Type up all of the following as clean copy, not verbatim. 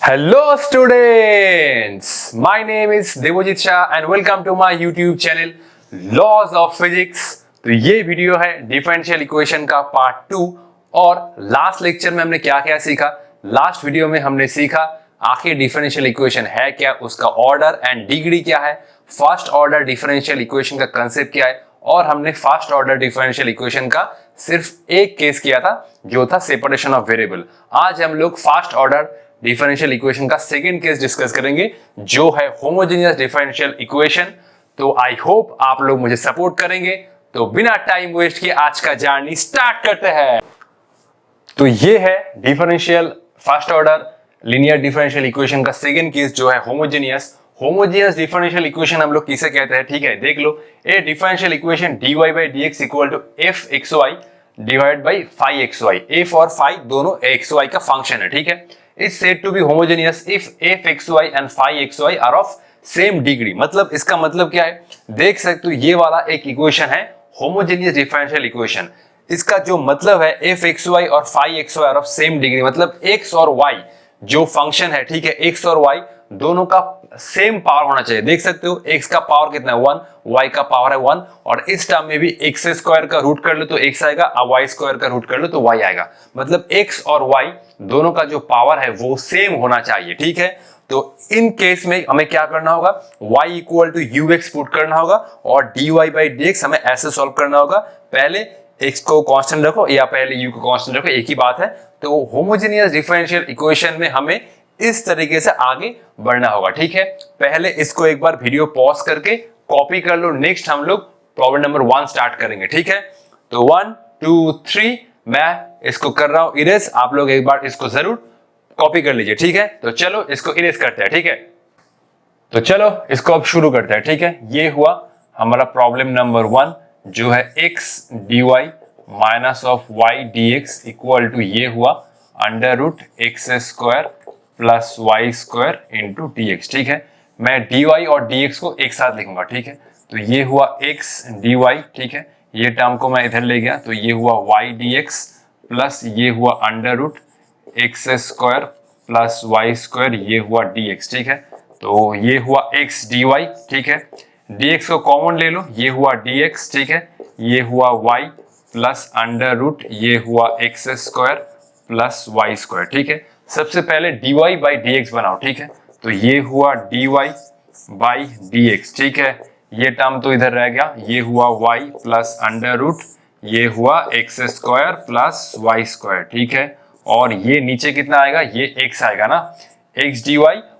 Hello students, my name is Devojit Shah and welcome to my YouTube channel Laws of Physics। तो ये video है differential equation का part 2 और last lecture में हमने क्या क्या सीखा। लास्ट वीडियो में हमने सीखा आखिर डिफरेंशियल इक्वेशन है क्या, उसका ऑर्डर एंड डिग्री क्या है, फर्स्ट ऑर्डर डिफरेंशियल इक्वेशन का कंसेप्ट क्या है और हमने फर्स्ट ऑर्डर डिफरेंशियल इक्वेशन का सिर्फ एक केस किया था जो था सेपरेशन ऑफ वेरिएबल। आज हम लोग फर्स्ट ऑर्डर डिफरेंशियल इक्वेशन का सेकेंड केस डिस्कस करेंगे जो है होमोजेनियस डिफरेंशियल इक्वेशन। तो आई होप आप लोग मुझे सपोर्ट करेंगे। तो बिना टाइम वेस्ट किए आज का जर्नी स्टार्ट करते हैं। तो ये है differential first order linear differential equation का सेकेंड केस जो है होमोजेनियस डिफरेंशियल इक्वेशन हम लोग किसे कहते हैं, ठीक है देख लो। A differential equation dy by dx equal to fxy divide by phi xy। f और phi दोनों xy का फंक्शन है, ठीक है। Is said to be homogeneous if fxy and phi xy are of same degree। मतलब इसका मतलब क्या है, देख सकते हो ये वाला एक इक्वेशन है होमोजेनियस डिफरेंशियल इक्वेशन। इसका जो मतलब है fxy और phi xy are of same degree, मतलब x और y जो फंक्शन है, ठीक है, x और y दोनों का सेम पावर होना चाहिए। देख सकते हो x का पावर कितना है 1, y का पावर है 1 और इस टर्म में भी x स्क्वायर का रूट कर लो तो x आएगा और y स्क्वायर का रूट कर लो तो y आएगा। मतलब x और y दोनों का जो पावर है वो सेम होना चाहिए, ठीक है। तो इन केस में हमें क्या करना होगा, y equal to ux put करना होगा और dy बाई dx हमें ऐसे सॉल्व करना होगा। पहले x को कांस्टेंट रखो या पहले u को कांस्टेंट रखो, एक ही बात है। तो होमोजेनियस डिफरेंशियल इक्वेशन में हमें इस तरीके से आगे बढ़ना होगा, ठीक है। पहले इसको एक बार वीडियो पॉज करके कॉपी कर लो। नेक्स्ट हम लोग प्रॉब्लम नंबर 1 स्टार्ट करेंगे, ठीक है। तो 1 2 3 मैं इसको कर रहा हूं इरेज, आप लोग एक बार इसको जरूर कॉपी कर लीजिए, ठीक है। तो चलो इसको इरेज करते हैं, ठीक है। तो चलो इसको अब शुरू करते हैं, ठीक है। ये हुआ हमारा प्रॉब्लम नंबर 1 जो है x dy minus of y dx equal to ये हुआ under root x square plus y square into dx, ठीक है। मैं dy और dx को एक साथ लिखूंगा, ठीक है। तो ये हुआ x dy, ठीक है। ये टर्म को मैं इधर ले गया तो ये हुआ y dx प्लस ये हुआ under root x square plus y square, ये हुआ dx, ठीक है। तो ये हुआ x dy, ठीक है। dx को कॉमन ले लो, ये हुआ dx, ठीक है। ये हुआ y प्लस अंडर रूट ये हुआ x square plus y square, ठीक है। सबसे पहले dy बाई dx बनाओ, ठीक है। तो ये हुआ dy बाई dx, ठीक है। ये टर्म तो इधर रह गया, ये हुआ y प्लस अंडर रूट ये हुआ x square plus y square, ठीक है। और ये नीचे कितना आएगा, ये x आएगा ना, x dy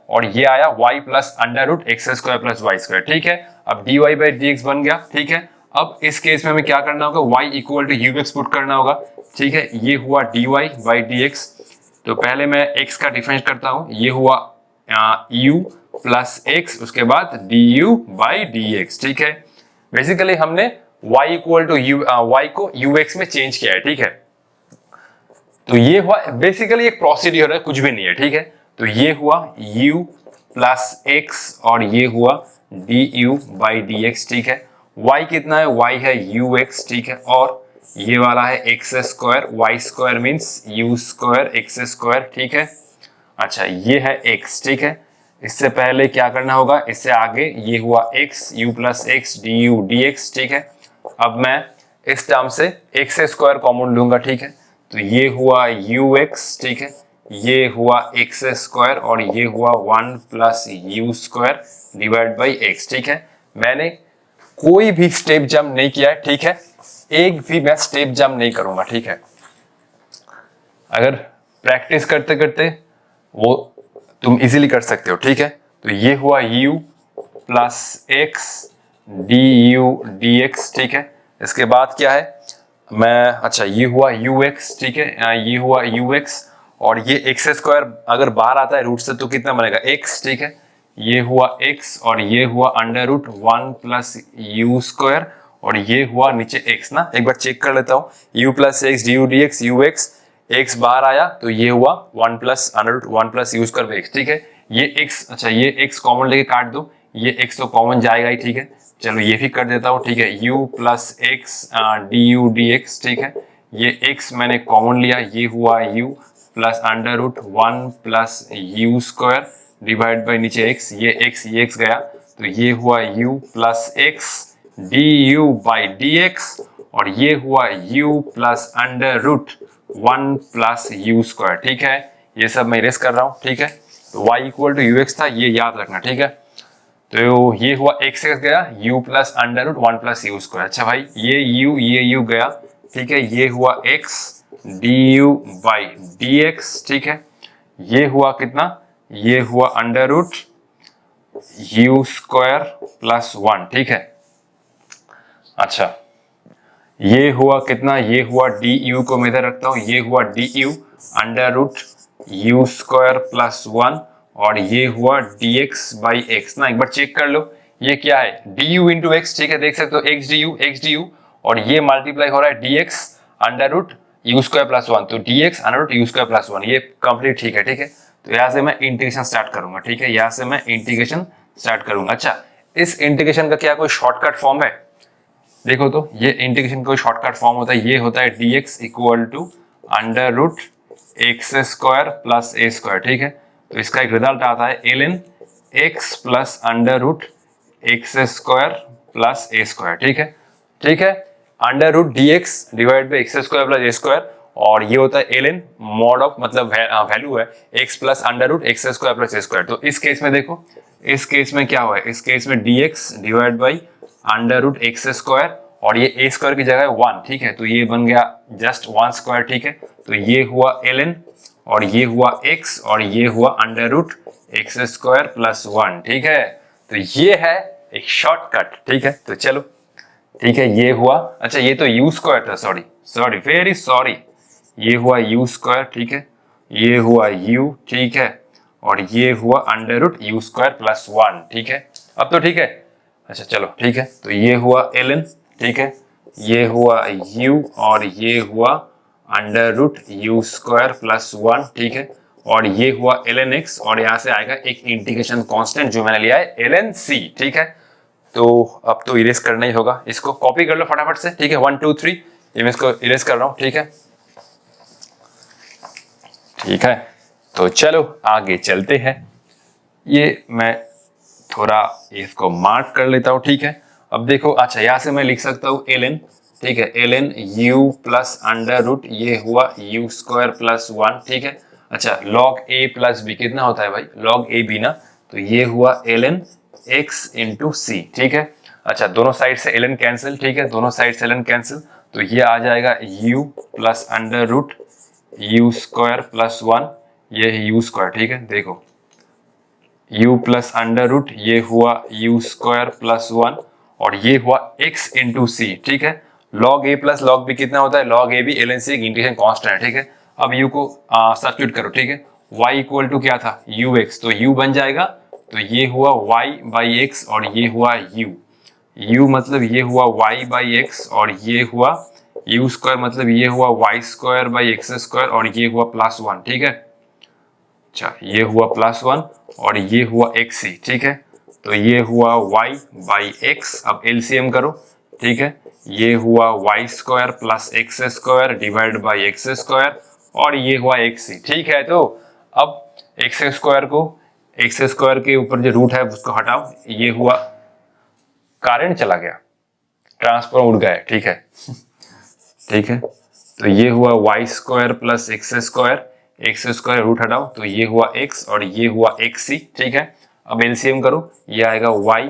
और ये आया y plus under root x square plus y square, ठीक है। अब dy बाई dx बन गया, ठीक है। अब इस केस में हमें क्या करना होगा, y equal to ux put करना होगा, ठीक है। ये हुआ dy बाई dx। तो पहले मैं x का डिफरेंस करता हूं, ये हुआ u प्लस x, उसके बाद du बाई dx, ठीक है। बेसिकली हमने y इक्वल टू y को ux में चेंज किया है, ठीक है। तो ये हुआ बेसिकली एक प्रोसीड्यूर है, कुछ भी नहीं है, ठीक है। तो ये हुआ u प्लस x और ये हुआ du बाई dx, ठीक है। y कितना है, y है ux, ठीक है। और ये वाला है x square, y square means u square x square, ठीक है। अच्छा ये है x, ठीक है। इससे पहले क्या करना होगा, इससे आगे ये हुआ x u plus x d u d x, ठीक है। अब मैं इस टर्म से एक्स स्क्वायर कॉमन लूंगा, ठीक है। तो ये हुआ ux, ठीक है। ये हुआ एक्स स्क्वायर और ये हुआ 1 plus u square divide by x, ठीक है। मैंने कोई भी स्टेप जंप नहीं किया है, ठीक है। एक भी मैं स्टेप जंप नहीं करूंगा, ठीक है। अगर प्रैक्टिस करते करते वो तुम इजीली कर सकते हो, ठीक है। तो ये हुआ u plus x d u d x, ठीक है। इसके बाद क्या है, मैं अच्छा ये हुआ ux, ठीक है। ये हुआ ux और ये एक्स स्क्वायर अगर बाहर आता है रूट से तो कितना बनेगा x, ठीक है। ये हुआ x और ये हुआ under root 1 plus u square और ये हुआ नीचे x ना, एक बार चेक कर लेता हूँ, u plus x d u d x u x, x बाहर आया तो ये हुआ 1 plus under root 1 plus u square x, ठीक है। ये x, अच्छा ये x कॉमन लेके काट दो, ये x तो कॉमन जाएगा ही, ठीक है। चलो ये भी कर देता हूँ, ठीक है। u plus x d u d x, ठीक है। ये x मैंने कॉमन लिया, ये हुआ u plus under root 1 plus u square divide by नीचे x, ये x गया तो ये हुआ u plus x du by dx, और ये हुआ u plus under root 1 plus u square. ठीक है, ये सब मैं इरेज कर रहा हूँ। ठीक है, तो y equal to u x था, ये याद रखना। ठीक है, तो ये हुआ x गया u plus under root 1 plus u square. अच्छा भाई, ये u गया। ठीक है, ये हुआ x du बाई dx। ठीक है, ये हुआ कितना, ये हुआ under root u square plus 1। ठीक है, अच्छा ये हुआ कितना, ये हुआ du को मैं इधर रखता हूं, ये हुआ du under root u square plus 1, और ये हुआ dx बाई एक्स ना। एक बार चेक कर लो ये क्या है, du इंटू एक्स। ठीक है, देख सकते हो x du, और ये मल्टीप्लाई हो रहा है dx under root u square plus 1, तो dx under root u square plus 1, ये कंप्लीट। ठीक है, ठीक है, तो यहाँ से मैं इंटीग्रेशन स्टार्ट करूंगा। ठीक है, यहाँ से मैं इंटीग्रेशन स्टार्ट करूंगा। अच्छा, इस इंटीग्रेशन का क्या कोई शॉर्टकट फॉर्म है? देखो तो ये इंटीग्रेशन का कोई शॉर्टकट फॉर्म होता है, ये होता है dx equal to under root x square plus a square. ठीक है, तो इसका एक रिजल्ट आता है ln x plus under root x square plus a square. ठीक है, ठीक है, under root dx divide by x square plus a square, और ये होता है ln मॉड ऑफ, मतलब वैल्यू है x plus under root x square plus a square. तो इस केस में देखो, इस केस में क्या हुआ है, इस केस में dx divide by under root x square, और ये ए स्क्वायर की जगह 1। ठीक है, तो ये बन गया जस्ट 1 स्क्वायर। ठीक है, तो ये हुआ ln, और ये हुआ x, और ये हुआ under root x square plus 1। ठीक है, तो ये है एक शॉर्टकट। ठीक है, तो चलो, ठीक है, ये हुआ। अच्छा, ये तो यू स्क्वायर था, सॉरी वेरी सॉरी, ये हुआ यू स्क्वायर। ठीक है, ये हुआ u। ठीक है, और ये हुआ under root u square plus 1। ठीक है, अब तो ठीक है। अच्छा चलो, ठीक है, तो ये हुआ ln। ठीक है, ये हुआ u, और ये हुआ under root u square plus 1। ठीक है, और ये हुआ ln x, और यहां से आएगा एक इंटीग्रेशन कांस्टेंट जो मैंने लिया है ln c। ठीक है, तो अब तो इरेज करना ही होगा, इसको कॉपी कर लो फटाफट से। ठीक है, 1 2 3, ये मैं इसको इरेज कर रहा हूं। ठीक है, ठीक है, तो चलो आगे चलते हैं। ये मैं थोड़ा इसको मार्क कर लेता हूं। ठीक है, अब देखो, अच्छा यहाँ से मैं लिख सकता हूँ ln। ठीक है, ln u plus under root, ये हुआ u स्क्वायर प्लस 1। ठीक है, अच्छा log a प्लस b कितना होता है भाई, log a b ना, तो ये हुआ ln x इंटू c। ठीक है, अच्छा दोनों साइड से ln कैंसिल। ठीक है, दोनों साइड से ln कैंसिल, तो ये आ जाएगा u plus under root u square plus 1, ये है यू स्क्वायर। ठीक है, देखो u प्लस अंडर रूट, ये हुआ u स्क्वायर प्लस 1, और ये हुआ x इंटू सी। ठीक है, log a plus log b कितना होता है, log a भी ln c एक इंटीग्रेशन कांस्टेंट है। ठीक है, अब u को सब्स्टिट्यूट करो। ठीक है, y इक्वल टू क्या था, ux, तो u बन जाएगा, तो ये हुआ y बाई एक्स, और ये हुआ u मतलब ये हुआ y बाई एक्स, और ये हुआ u स्क्वायर मतलब ये हुआ y square by x square, और ये हुआ प्लस 1। ठीक है, अच्छा ये हुआ प्लस 1, और ये हुआ xc। ठीक है, तो ये हुआ y बाई एक्स, अब एलसीएम करो। ठीक है, ये हुआ y square plus x square divide by x square, और ये हुआ xc। ठीक है, तो अब एक्स स्क्वायर के ऊपर जो रूट है उसको हटाओ, ये हुआ, करंट चला गया, ट्रांसफॉर्म उड़ गया। ठीक है, ठीक है, तो ये हुआ y square plus x square root हटाओ, तो ये हुआ x, और ये हुआ xc। ठीक है, अब एलसीएम करो, ये आएगा y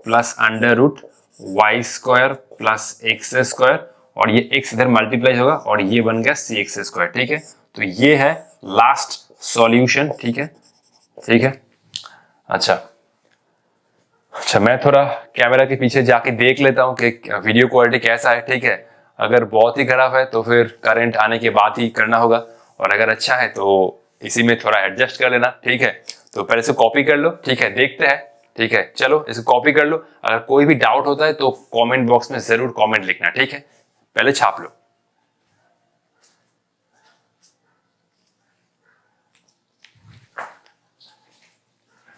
plus under root y square plus x square, और ये x इधर मल्टीप्लाई होगा, और ये बन गया सी एक्स स्क्वायर। ठीक है, तो ये है लास्ट सॉल्यूशन। ठीक है, ठीक है, अच्छा मैं थोड़ा कैमरा के पीछे जाके देख लेता हूँ कि वीडियो क्वालिटी कैसा है। ठीक है, अगर बहुत ही खराब है तो फिर करंट आने के बाद ही करना होगा, और अगर अच्छा है तो इसी में थोड़ा एडजस्ट कर लेना। ठीक है, तो पहले से कॉपी कर लो। ठीक है, देखते हैं। ठीक है, चलो इसे कॉपी कर लो, अगर कोई भी डाउट होता है तो कमेंट बॉक्स में जरूर कमेंट लिखना। ठीक है, पहले छाप लो।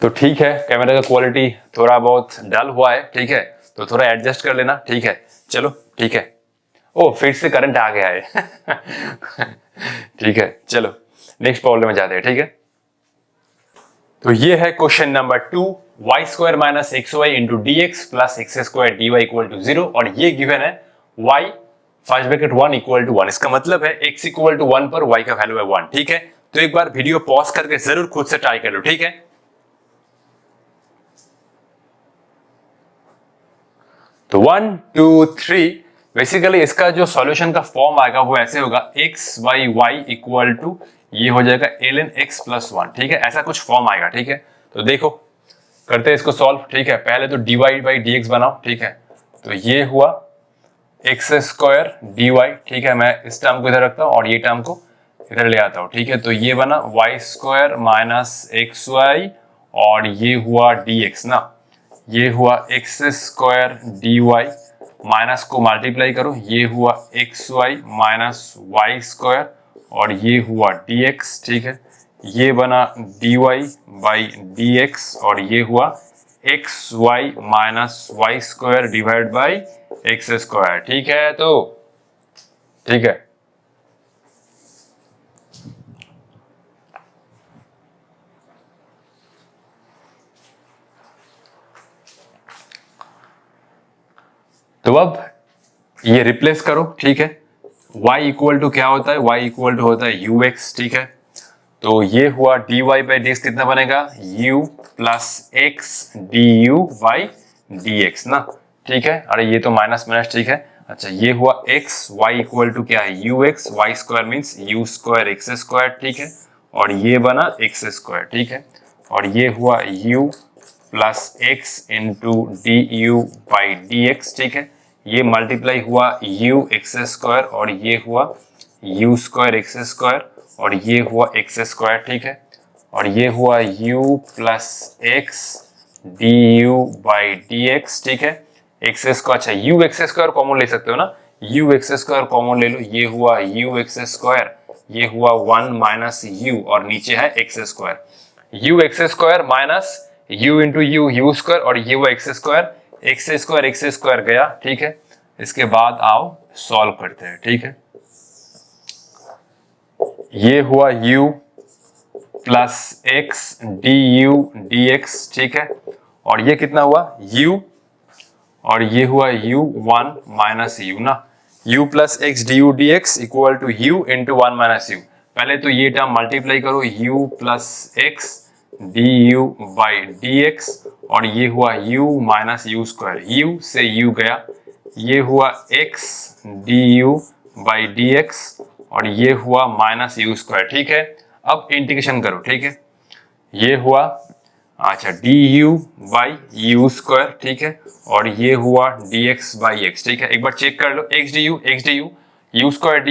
तो ठीक है, कैमरा का क्वालिटी थोड़ा बहुत डल हुआ है। ठीक है, तो थोड़ा एडजस्ट कर लेना। ठीक है, चलो ठीक है। ओ फिर से करंट आ गया है। ठीक है, चलो नेक्स्ट प्रॉब्लम में जाते हैं, ठीक है। तो ये है question number 2, y square minus x y into d x plus x square d y equal to 0, और ये गिवन है y first bracket 1 equal to 1। इसका मतलब है x इक्वल टू 1 पर y का वैल्यू है 1, ठीक है। तो एक बार वीडियो पॉज करके जरूर खुद से ट्राई कर लो, ठीक है। तो 1 2 3 बेसिकली इसका जो सॉल्यूशन का फॉर्म आएगा वो ऐसे होगा, x by y equal to ये हो जाएगा ln x प्लस 1, ठीक है। ऐसा कुछ फॉर्म आएगा, ठीक है। तो देखो करते हैं इसको सॉल्व, ठीक है। पहले तो dy बाई dx बनाओ, ठीक है। तो ये हुआ एक्स स्क्वायर डी वाई, ठीक है। मैं इस टर्म को इधर रखता हूँ और ये टर्म को इधर ले आता हूँ, ठीक है। तो ये बना y square minus x y और ये हुआ डी एक्स ना, ये हुआ x square d y, minus को मल्टीप्लाई करो, ये हुआ x y minus y square और ये हुआ डी एक्स, ठीक है। ये बना d y by d x और ये हुआ x y minus y square divide by x square, ठीक है। तो ठीक है, तो अब ये रिप्लेस करो, ठीक है। y इक्वल टू क्या होता है, y इक्वल टू होता है ux, ठीक है। तो ये हुआ dy बाई डी एक्स कितना बनेगा, u plus x d u by d x ना, ठीक है। अरे ये तो माइनस माइनस, ठीक है। अच्छा ये हुआ x, y इक्वल टू क्या है ux, y square means u square x square, ठीक है। और ये बना एक्स स्क्वायर, ठीक है। और ये हुआ u plus x into d u by d x, ठीक है। ये मल्टीप्लाई हुआ u एक्स स्क्वायर और ये हुआ u स्क्वायर एक्स स्क्वायर और ये हुआ एक्स स्क्वायर, ठीक है। और ये हुआ u plus x d u by d x, ठीक है। एक्स स्क्वायर, अच्छा u एक्स स्क्वायर कॉमन ले सकते हो ना, u एक्स स्क्वायर कॉमन ले लो, ये हुआ u एक्स स्क्वायर, ये हुआ 1 माइनस u और नीचे है x square, u x square minus u into u square और ये हुआ एक्स स्क्वायर गया, ठीक है। इसके बाद आओ सॉल्व करते हैं, ठीक है। ये हुआ u plus x d u d x, ठीक है। और ये कितना हुआ u और ये हुआ u1 माइनस u ना, u plus x d u d x equal to u into 1 minus u। पहले तो ये टर्म मल्टीप्लाई करो, u plus x d u by d x और ये हुआ u minus u square, u से u गया, ये हुआ x d u by d x और ये हुआ माइनस यू स्क्वायर, ठीक है। अब इंटीग्रेशन करो, ठीक है। ये हुआ अच्छा D u by you square, ठीक है। और ये हुआ डी एक्स बाई एक्स, ठीक है। एक बार चेक कर लो, x d u u square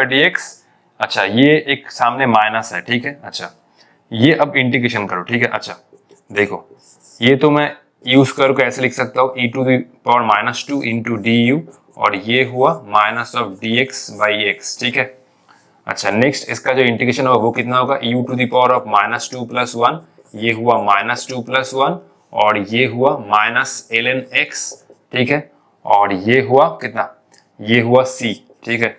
d x, अच्छा ये एक सामने माइनस है, ठीक है। अच्छा ये अब इंटीग्रेशन करो, ठीक है। अच्छा देखो ये तो मैं यू स्क्वायर को ऐसे लिख सकता हूँ e to the power minus 2 into d u और ये हुआ minus of d x by x, ठीक है। अच्छा नेक्स्ट इसका जो इंटीग्रेशन होगा वो कितना होगा, u to the power of minus 2 plus 1, ये हुआ माइनस 2 प्लस 1 और ये हुआ माइनस ln x, ठीक है। और ये हुआ कितना, ये हुआ c, ठीक है।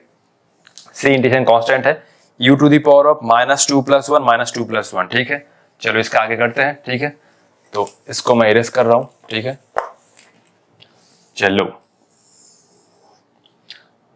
c इंटीग्रेशन कांस्टेंट है, u to the power of minus 2 plus 1 minus 2 plus 1, ठीक है। चलो इसका आगे करते हैं, ठीक है। तो इसको मैं इरेज कर रहा हूं, ठीक है। चलो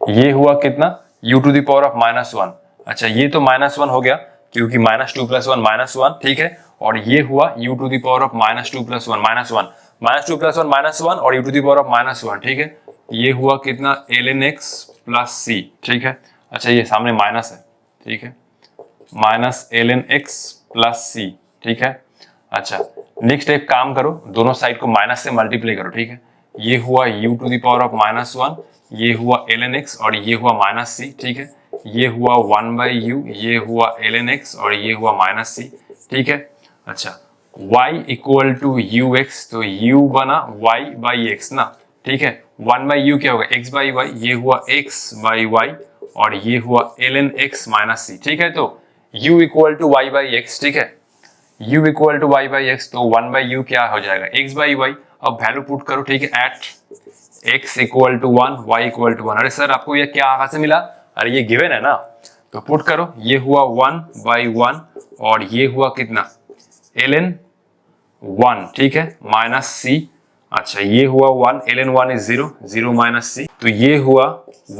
ये हुआ कितना, u to the power of minus 1, अच्छा ये तो माइनस 1 हो गया क्योंकि माइनस 2 प्लस 1 माइनस 1, ठीक है। और ये हुआ u to the power of minus 2 plus 1 minus 1, minus 2 plus 1 minus 1 और u to the power of minus 1, ठीक है। ये हुआ कितना ln x प्लस c, ठीक है। अच्छा ये सामने माइनस है, ठीक है, minus ln x plus c, ठीक है। अच्छा नेक्स्ट एक काम करो, दोनों साइड को माइनस से मल्टीप्लाई करो, ठीक है। ये हुआ u to the power of minus 1, ये हुआ ln x और ये हुआ माइनस c, ठीक है। ये हुआ 1 बाई यू, ये हुआ ln x और ये हुआ माइनस c, ठीक है। अच्छा y equal to u x, तो u बना y बाई एक्स ना, ठीक है। 1 बाई यू क्या होगा, x बाई y, ये हुआ x बाई y और ये हुआ ln x माइनस c, ठीक है। तो u equal to y by x, ठीक है। u equal to y by x, तो 1 बाई यू क्या हो जाएगा, x बाई y। अब वैल्यू पुट करो, ठीक है, at x equal to 1 y equal to 1। अरे सर आपको ये क्या कहाँ से मिला, अरे ये गिवन है ना, तो पुट करो, ये हुआ 1/1 और ये हुआ कितना ln 1, ठीक है, माइनस सी। अच्छा ये हुआ 1, ln 1 इज 0, 0 माइनस सी, तो ये हुआ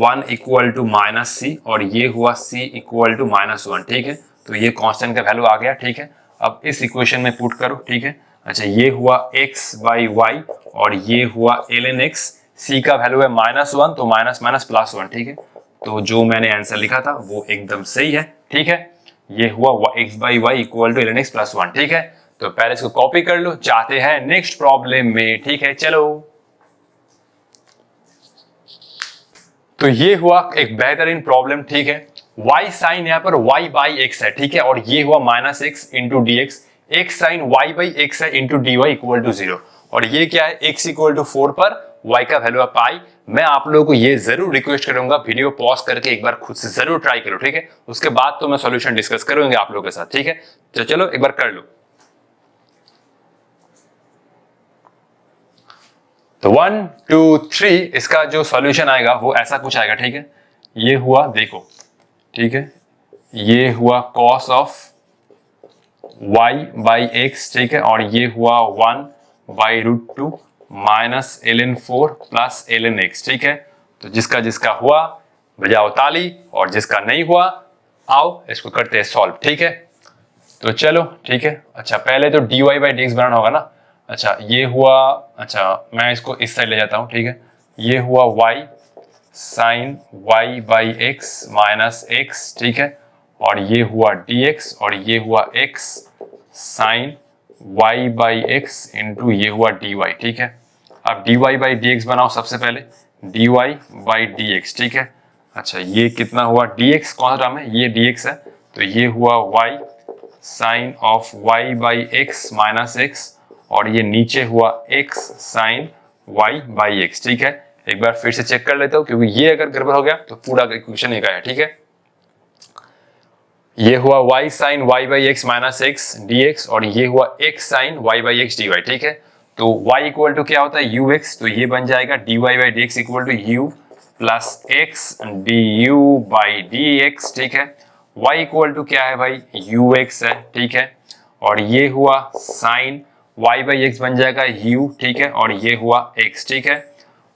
1 इक्वल टू माइनस सी और ये हुआ c इक्वल टू -1, ठीक है। तो ये कांस्टेंट का वैल्यू आ गया, ठीक है। अब इस इक्वेशन में पुट करो, ठीक है। अच्छा ये हुआ x/y और ये हुआ ln x, c का वैल्यू है -1 तो माइनस माइनस प्लस 1, ठीक है। तो जो मैंने आंसर लिखा था वो एकदम सही है, ठीक है। ये हुआ x/y equal to ln x plus 1, ठीक है। तो पहले इसको कॉपी कर लो, चाहते हैं नेक्स्ट प्रॉब्लम में, ठीक है। चलो, तो ये हुआ एक बेहतरीन प्रॉब्लम, ठीक है। y साइन यहाँ पर y/x है, ठीक है, और ये हुआ -x into dx, x sine y/x है इंटू dy इक्वल टू 0, और ये क्या है, x इक्वल टू 4 पर y का वैल्यू है पाई। मैं आप लोगों को ये जरूर रिक्वेस्ट करूंगा, वीडियो पॉज करके एक बार खुद से जरूर ट्राई करो, ठीक है। उसके बाद तो मैं सॉल्यूशन डिस्कस करूंगा आप लोगों के साथ, ठीक है। तो चलो एक बार कर लो। तो 1 2 3 इसका जो सॉल्यूशन आएगा वो ऐसा कुछ आएगा, ठीक है। ये हुआ, देखो, ठीक है, ये हुआ cos ऑफ y/x, ठीक है, और ये हुआ 1/√2 minus ln 4 plus ln x, ठीक है। तो जिसका जिसका हुआ बजाओ ताली, और जिसका नहीं हुआ आओ इसको करते हैं सॉल्व, ठीक है। तो चलो, ठीक है। अच्छा पहले तो dy/dx बनाना होगा ना। अच्छा ये हुआ, अच्छा मैं इसको इस साइड ले जाता हूं, ठीक है। ये हुआ y sine y/x minus x, ठीक है, और ये हुआ dx और ये हुआ x साइन y/x इंटू ये हुआ dy, ठीक है। अब dy/dx बनाओ सबसे पहले, dy/dx, ठीक है। अच्छा ये कितना हुआ, dx कौन सा टर्म है, ये dx है, तो ये हुआ y sine of y/x minus x और ये नीचे हुआ x साइन y/x, ठीक है। एक बार फिर से चेक कर लेता हूं, क्योंकि ये अगर गड़बड़ हो गया तो पूरा इक्वेशन एक आया, ठीक है। ये हुआ y sine y/x minus x dx और ये हुआ x साइन y/x dy, ठीक है। तो y इक्वल टू क्या होता है, ux, तो ये बन जाएगा dy/dx equal to u plus x du/dx, ठीक है। y इक्वल टू क्या है भाई, ux है, ठीक है, और ये हुआ साइन y/x बन जाएगा u, ठीक है, और ये हुआ x, ठीक है।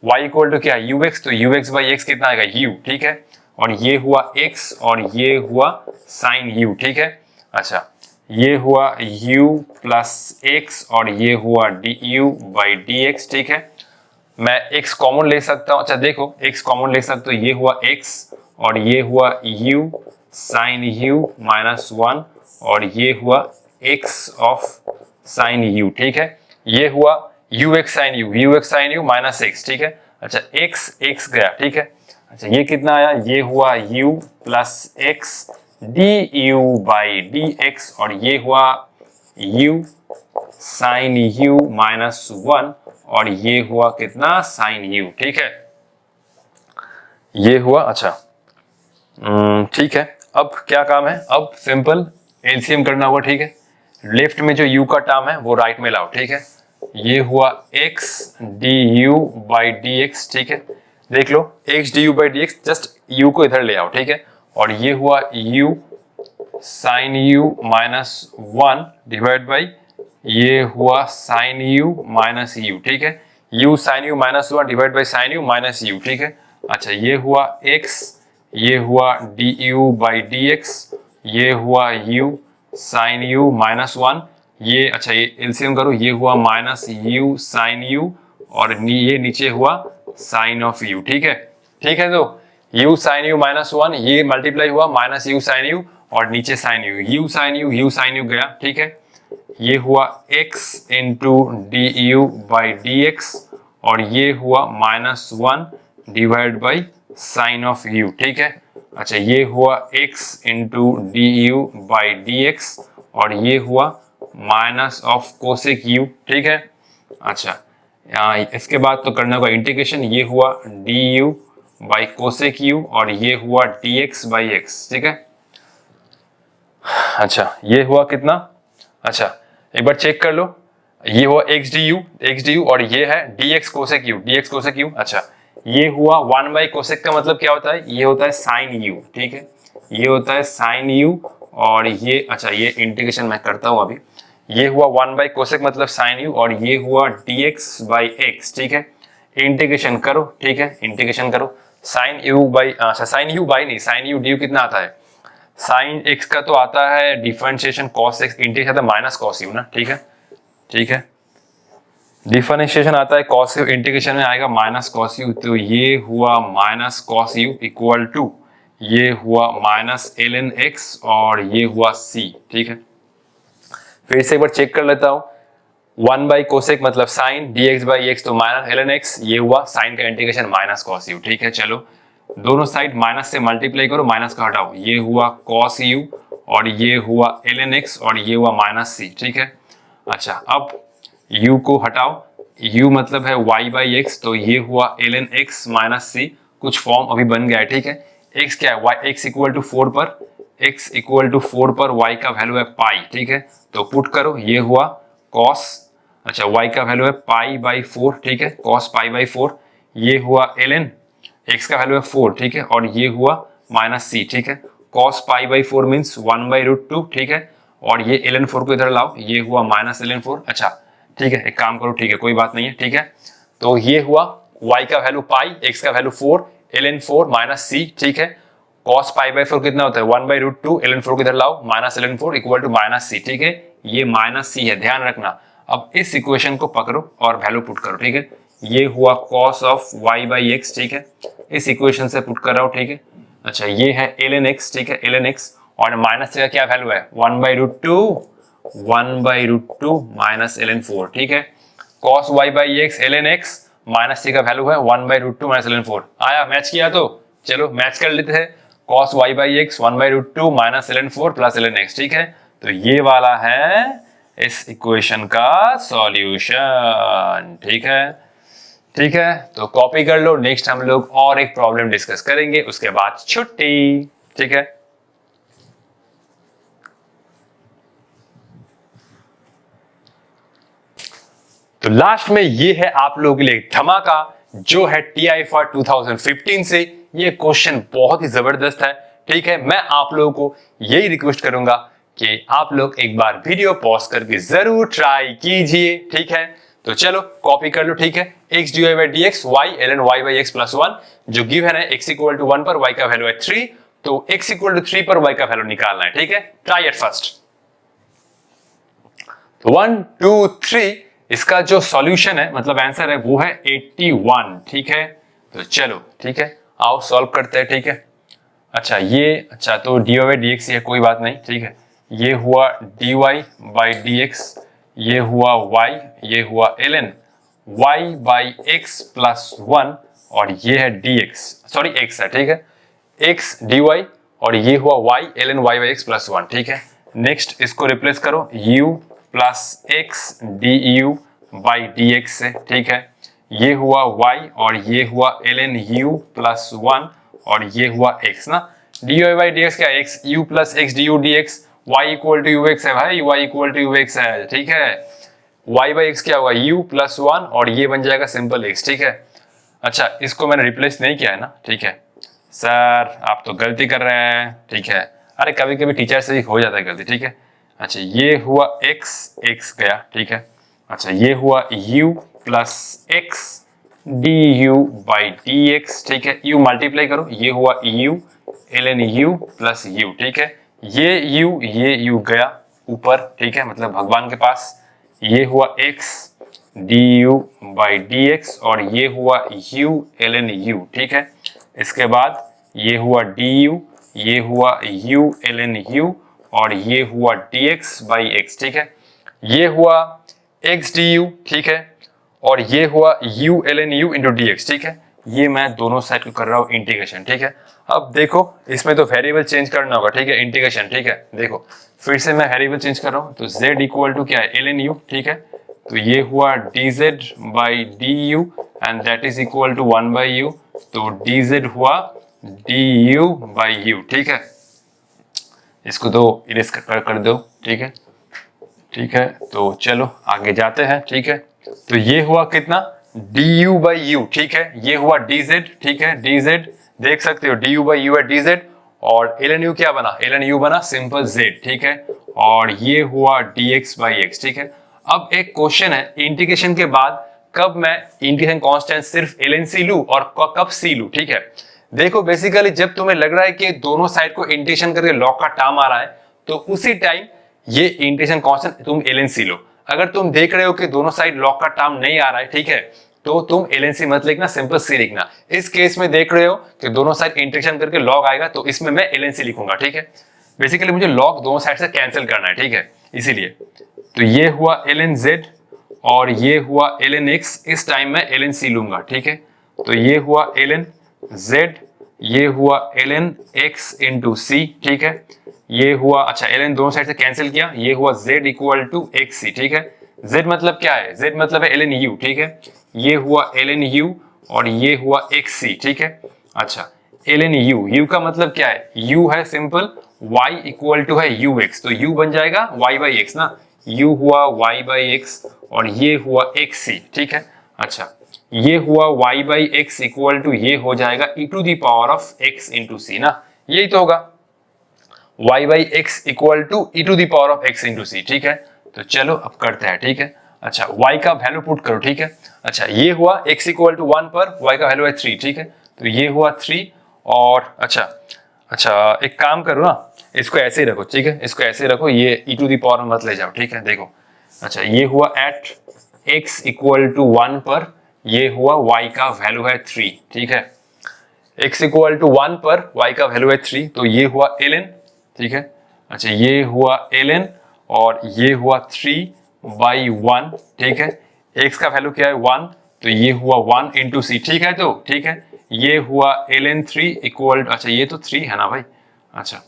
y इक्वल टू क्या, ux, तो ux/x कितना आएगा, u, ठीक है, और ये हुआ x और ये हुआ साइन u, ठीक है। अच्छा ये हुआ u प्लस x और ये हुआ du/dx, ठीक है। मैं x कॉमन ले सकता हूं, अच्छा देखो x कॉमन ले सकते हो, ये हुआ x और ये हुआ u साइन u माइनस 1 और ये हुआ x ऑफ साइन u, ठीक है। ये हुआ ux sine u minus x, ठीक है। अच्छा x गया, ठीक है। अच्छा ये कितना आया, ये हुआ u प्लस x du/dx और ये हुआ u साइन u माइनस 1 और ये हुआ कितना, साइन u, ठीक है। ये हुआ, अच्छा ठीक है। अब क्या काम है, अब सिंपल एलसीएम करना होगा, ठीक है। लेफ्ट में जो u का टर्म है वो राइट में लाओ, ठीक है। ये हुआ x du/dx, ठीक है। देख लो x du/dx, जस्ट u को इधर ले आओ, ठीक है, और ये हुआ u sine u minus 1 divide by ये हुआ साइन u माइनस u, ठीक है। u sine u minus 1 divide by sine u minus u, ठीक है। अच्छा ये हुआ x, ये हुआ du/dx, ये हुआ u साइन u माइनस 1, ये अच्छा ये एलसीएम करो, ये हुआ माइनस u साइन u और ये नीचे हुआ साइन ऑफ u, ठीक है। ठीक है, तो u साइन u माइनस 1 ये मल्टीप्लाई हुआ माइनस u साइन u और नीचे साइन u साइन u गया, ठीक है। ये हुआ x इंटू du/dx और ये हुआ minus 1 divide by sign of u, ठीक है। अच्छा ये हुआ x इंटू du/dx और ये हुआ माइनस ऑफ कोसेक u, ठीक है। अच्छा इसके बाद तो करना होगा इंटीग्रेशन, ये हुआ du बाई कोसेक u और ये हुआ dx/x, ठीक है। अच्छा ये हुआ कितना, अच्छा एक बार चेक कर लो, ये हुआ x du और ये है dx कोसेक u। अच्छा ये हुआ 1 बाई कोसेक का मतलब क्या होता है, ये होता है साइन u, ठीक है। ये होता है साइन यू, और ये अच्छा ये इंटीग्रेशन मैं करता हूं अभी। ये हुआ 1 बाई कोसेक मतलब साइन यू, और ये हुआ dx बाई एक्स, ठीक है। इंटीग्रेशन करो, ठीक है, इंटीग्रेशन करो। साइन यू बाई, अच्छा साइन यू बाई नहीं, साइन यू डी कितना आता है, साइन एक्स का तो आता है डिफरेंशिएशन कॉस एक्स, इंटीग्रेशन आता है माइनस कॉस यू ना, ठीक है, ठीक है। डिफरेंशिएशन आता है कॉस यू, इंटीग्रेशन में आएगा माइनस कॉस यू, तो ये हुआ minus cos u equal to ये हुआ माइनस एल एन एक्स, और ये हुआ सी, ठीक है। फिर से एक बार चेक कर लेता हूं, 1 बाई कोसेक मतलब साइन dx बाई एक्स, तो माइनस एल एन एक्स, ये हुआ साइन का इंटीग्रेशन माइनस कॉस यू, ठीक है। चलो दोनों साइड माइनस से मल्टीप्लाई करो, माइनस का हटाओ, ये हुआ कॉस यू और ये हुआ एल एन एक्स और ये हुआ माइनस सी, ठीक है। अच्छा अब u को हटाओ, u मतलब है y बाई एक्स, तो ये हुआ एल एन एक्स माइनस सी, कुछ फॉर्म अभी बन गया है, ठीक है। x क्या है, y x इक्वल टू 4 पर, x इक्वल टू 4 पर y का वैल्यू है पाई, ठीक है। तो पुट करो, ये हुआ cos, अच्छा y का वैल्यू है पाई बाई 4, ठीक है, cos पाई बाई 4, ये हुआ ln, x का वैल्यू है 4, ठीक है, और ये हुआ माइनस c, ठीक है। cos pi by 4 means 1 by root 2, ठीक है, और ये ln 4 को इधर लाओ, ये हुआ माइनस ln 4, अच्छा ठीक है, एक काम करो, ठीक है, कोई बात नहीं है, ठीक है। तो ये हुआ y का वैल्यू पाई, x का वैल्यू 4, ln 4 माइनस c, ठीक है। cos पाई बाई 4 कितना होता है, 1 बाई रूट 2, ln 4 को इधर लाओ, minus ln 4 equal to minus c, ठीक है। ये माइनस c है, ध्यान रखना। अब इस इक्वेशन को पकड़ो और वैल्यू पुट करो, ठीक है। ये हुआ cos of y by x, ठीक है, इस इक्वेशन से पुट कर रहा हूं, ठीक है। अच्छा ये है ln x, ठीक है, ln x, और माइनस का क्या वैल्यू है, 1 by root 2, 1 by root 2 minus ln 4, ठीक है। cos y by x ln x minus c का वैल्यू है 1 बाई रूट 2 माइनस ln 4, आया, मैच किया, तो चलो मैच कर लेते हैं। cos y by x 1 by root 2 minus ln 4 plus ln x, ठीक है। तो ये वाला है इस इक्वेशन का सॉल्यूशन, ठीक है, ठीक है। तो कॉपी कर लो, नेक्स्ट हम लोग और एक प्रॉब्लम डिस्कस करेंगे, उसके बाद छुट्टी, ठीक है। तो लास्ट में ये है आप लोगों के लिए धमाका, जो है टीआई फॉर 2015 से। ये क्वेश्चन बहुत ही जबरदस्त है, ठीक है। मैं आप लोगों को यही रिक्वेस्ट करूंगा कि आप लोग एक बार वीडियो पॉज करके जरूर ट्राई कीजिए, ठीक है। तो चलो कॉपी कर लो, ठीक है। x dy by dx y ln y by x plus 1, जो गिवन है x इक्वल टू 1 पर y का वैल्यू है 3, तो x इक्वल टू 3 पर y का वैल्यू निकालना है, ठीक है। Try it first. 1 2 3, इसका जो सॉल्यूशन है मतलब आंसर है वो है 81, ठीक है। तो चलो ठीक है, आओ सॉल्व करते हैं, ठीक है। अच्छा ये, अच्छा तो dy by dx है, कोई बात नहीं, ठीक है। ये हुआ dy by dx, ये हुआ y, ये हुआ ln y by x plus 1, और ये है dx, सॉरी x है, ठीक है, x dy, और ये हुआ y ln y by x plus 1, ठीक है। नेक्स्ट इसको रिप्लेस करो u plus x du by dx से, ठीक है। ये हुआ y और ये हुआ ln u plus 1, और ये हुआ x ना, dy by dx क्या, x u plus x du dx, y equal to ux है भाई, y इक्वल टू ux है, ठीक है। y by x क्या होगा, u plus 1, और ये बन जाएगा सिंपल x, ठीक है। अच्छा इसको मैंने रिप्लेस नहीं किया है ना, ठीक है। सर आप तो गलती कर रहे हैं, ठीक है, अरे कभी कभी टीचर से ही हो जाता है गलती, ठीक है। अच्छा ये हुआ x, x गया, ठीक है। अच्छा ये हुआ u plus x du by dx, ठीक है। u मल्टीप्लाई करो, ये हुआ u ln u plus u, ठीक है। ये u गया ऊपर, ठीक है, मतलब भगवान के पास। ये हुआ x du बाई dx, और ये हुआ u ln u, ठीक है। इसके बाद ये हुआ du, ये हुआ u ln u, और ये हुआ dx बाई x, ठीक है। ये हुआ x du, ठीक है, और ये हुआ u ln u into dx, ठीक है। ये मैं दोनों साइड को कर रहा हूँ इंटीग्रेशन, ठीक है। अब देखो इसमें तो वेरिएबल चेंज करना होगा, ठीक है, इंटीग्रेशन, ठीक है। देखो फिर से मैं वेरिएबल चेंज कर रहा हूँ, तो z इक्वल टू क्या है, ln u, ठीक है। तो ये हुआ dz by du, and that is equal to 1 by u, तो dz हुआ du बाई u, ठीक है। इसको तो इरेज कर दो, ठीक है, ठीक है। तो चलो आगे जाते हैं, ठीक है। तो ये हुआ कितना, du बाई u, ठीक है। ये हुआ dz, ठीक है, dz देख सकते हो, du बाई u है dz, और ln u क्या बना, ln u बना सिंपल z, ठीक है, और ये हुआ dx by x, ठीक है। अब एक क्वेश्चन है इंटीग्रेशन के बाद कब मैं इंटीग्रेशन कांस्टेंट सिर्फ ln c लूं और कब c लूं, ठीक है। देखो बेसिकली जब तुम्हें लग रहा है कि दोनों साइड को इंटीग्रेशन करके लॉग का टर्म आ रहा है तो उसी टाइम ये इंटीग्रेशन कांस्टेंट तुम ln c लो। अगर तुम देख रहे हो कि दोनों साइड लॉग का टर्म नहीं आ रहा है, ठीक है, तो तुम ln c मत लिखना, सिंपल c लिखना। इस केस में देख रहे हो कि दोनों साइड इंटीग्रेशन करके लॉग आएगा तो इसमें मैं ln c लिखूंगा, ठीक है। बेसिकली मुझे लॉग दोनों साइड से कैंसिल करना है, ठीक है, इसीलिए। तो ये हुआ ln z और ये हुआ ln x, इस टाइम में ln c लूंगा, ठीक है। तो ये हुआ ln z, ये हुआ ln x इंटू c, ठीक है। ये हुआ, अच्छा ln दोनों साइड से कैंसिल किया, ये हुआ z इक्वल टू xc, ठीक है। z मतलब क्या है, z मतलब है ln u, ठीक है। ये हुआ ln u और ये हुआ xc, ठीक है। अच्छा ln u का मतलब क्या है, u है सिंपल y इक्वल टू है ux, तो u बन जाएगा y बाई x ना, u हुआ y बाई x और ये हुआ xc, ठीक है। अच्छा ये हुआ y by x equal to ये हो जाएगा e to the power of x into c ना, यही तो होगा y by x equal to e to the power of x into c, ठीक है। तो चलो अब करते हैं, ठीक है। अच्छा y का वैल्यू पुट करो, ठीक है। अच्छा ये हुआ x इक्वल टू 1 पर y का वैल्यू है 3, ठीक है। तो ये हुआ 3 और अच्छा एक काम करो ना, इसको ऐसे ही रखो, ठीक है, इसको ऐसे रखो, ये e टू दी पावर में मत ले जाओ, ठीक है। देखो अच्छा ये हुआ एट x इक्वल टू 1 पर ये हुआ y का वैल्यू है 3, ठीक है। x इक्वल टू 1 पर y का वैल्यू है 3, तो ये हुआ ln, ठीक है। अच्छा ये हुआ ln और ये हुआ 3 बाई 1, ठीक है। x का वैल्यू क्या है 1, तो ये हुआ 1 इंटू c, ठीक है, तो ठीक है। ये हुआ ln 3 इक्वल, अच्छा ये तो 3 है ना भाई, अच्छा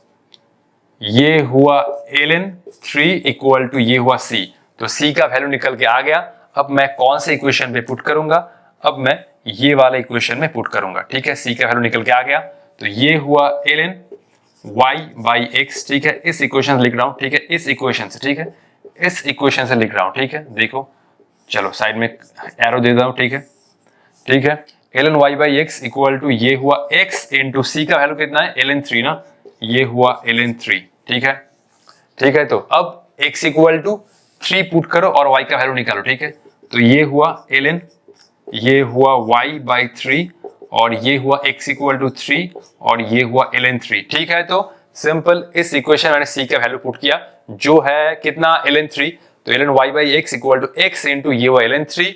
ये हुआ ln 3 इक्वल टू ये हुआ c, तो c का वैल्यू निकल के आ गया। अब मैं कौन से इक्वेशन पे पुट करूंगा, अब मैं ये वाले इक्वेशन में पुट करूंगा, ठीक है। c का वैल्यू निकल के आ गया, तो ये हुआ ln y बाई x, ठीक है। इस इक्वेशन से लिख रहा हूं, ठीक है, इस इक्वेशन से, ठीक है, इस इक्वेशन से लिख रहा हूं, ठीक है। देखो चलो साइड में एरो दे रहा हूं, ठीक है, ठीक है। ln y by x equal to ये हुआ x इंटू c का वैल्यू कितना है ln 3 ना, ये हुआ ln 3, ठीक है, ठीक है। तो अब x इक्वल टू 3 पुट करो और y का वैल्यू निकालो, ठीक है। तो ये हुआ ln, ये हुआ y बाई 3 और ये हुआ x इक्वल टू 3 और ये हुआ ln 3, ठीक है। तो सिंपल इस इक्वेशन मैंने c का वैल्यू पुट किया जो है कितना ln 3, तो ln y by x equal to x into ये हुआ ln 3,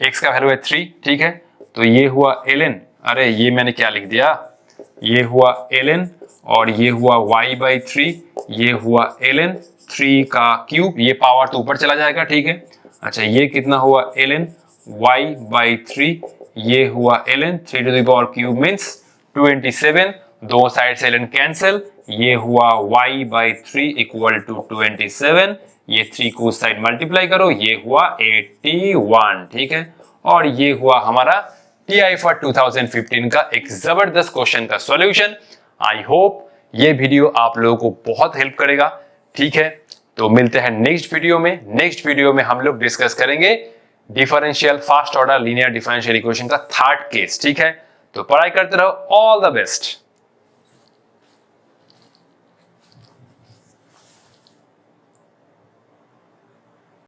x का वैल्यू है 3, ठीक है। तो ये हुआ ln, अरे ये मैंने क्या लिख दिया, ये हुआ ln और ये हुआ y बाई 3, ये हुआ ln 3 का क्यूब, ये पावर तो ऊपर चला जाएगा, ठीक है। अच्छा ये कितना हुआ ln y बाई 3, ये हुआ ln 3 to the power cube means 27, दो साइड से ln कैंसिल, ये हुआ y बाई 3 इक्वल टू 27, ये 3 को उस साइड मल्टीप्लाई करो, ये हुआ 81, ठीक है। और ये हुआ हमारा TI फॉर 2015 का एक जबरदस्त क्वेश्चन का सॉल्यूशन। आई होप ये वीडियो आप लोगों को बहुत हेल्प करेगा, ठीक है। तो मिलते हैं नेक्स्ट वीडियो में। नेक्स्ट वीडियो में हम लोग डिस्कस करेंगे differential first order linear differential equation का थर्ड केस, ठीक है। तो पढ़ाई करते रहो, ऑल द बेस्ट।